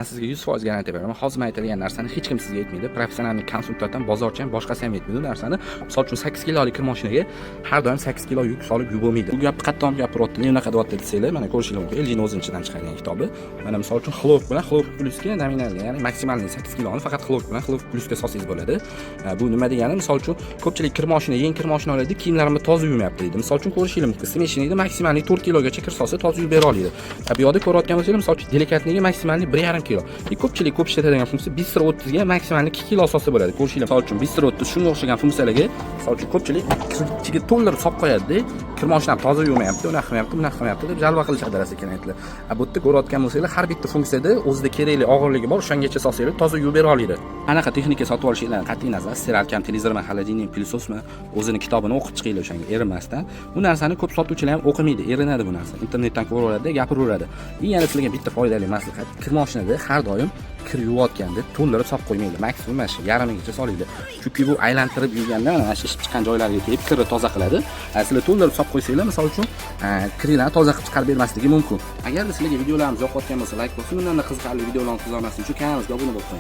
Sizga 100% garantiya beraman. Hozir aytilgan narsani hech kim sizga aytmaydi. Professional konsultantdan, bozorchi ham, boshqasi ham aytmaydi bu narsani. Misol uchun 8 kilolik kir mashinaga har doim 8 kilo yuk solib yubormaydi. Bu gapni qattiq gapiryapti. Unaqa deyapti desanglar, mana ko'rishingiz mumkin. LG'ning o'zining ichidan chiqargan kitobi. Mana misol uchun xlop bilan xlop plusga nominalga, ya'ni maksimalni 8 kiloni faqat xlop bilan xlop plusga solsangiz bo'ladi. Bu nima degani? Misol uchun ko'pchilik kir mashina, yeng kir mashina oladi, kiyimlarimni toza yuvyapti deydi. Misol uchun ko'rishingiz mumkin. Smeshinida maksimalni 4 kilogacha kir solsa toza yuvib bera oladi. Bu yerda ko'rayotgan bo'lsangiz, misol uchun delikatniga maksimalni 1,5 kilo. Ko'pchilik ko'p ishlatadigan funksiya Bistro 30 ga maksimalni 2 kilo solsa bo'ladi. Ko'rishinglar, misol uchun Bistro 30 shunga o'xshagan funksiyalarga, misol uchun ko'pchilik ichiga to'ldirib solib qo'yadi-da, kir mashinani toza yuvmayapti, unaqa qilmayapti, bunaqa qilmayapti deb jalva qilishadi ekan aytdilar. Bu yerda ko'rayotgan bo'lsanglar, har bitta funksiyada o'zida kerakli og'irligi bor, o'shangacha solsanglar toza yuvib bera oladi. Anaqa texnika sotib olishinglardan qat'iy nazar, sterilkam, televizormi, xolodilnik, pilsosmi, o'zining kitobini o'qib chiqinglar o'shanga erinmasdan. Bu narsani ko'p sotuvchilar ham o'qimaydi, erinadi bu narsa. Internetdan ko'raveradi, gapiraveradi. Yana sizlarga bitta foydali maslahat, kir mashinada har doim kir yuvayotganda to'ldirib solib qo'ymanglar. Maksimum mana shu yarimigacha solinglar. Chunki bu aylantirib yurganda mana shu ishib chiqqan joylariga kelib kirni toza qiladi. Sizlar to'ldirib solib qo'ysanglar, misol uchun kirlarni toza qilib chiqarib bermasligi mumkin. Agar sizlarga videolarimiz yoqayotgan bo'lsa, like bosing, bundan qiziqarli videolarni kuzatmaslik uchun kanalimizga obuna bo'ling.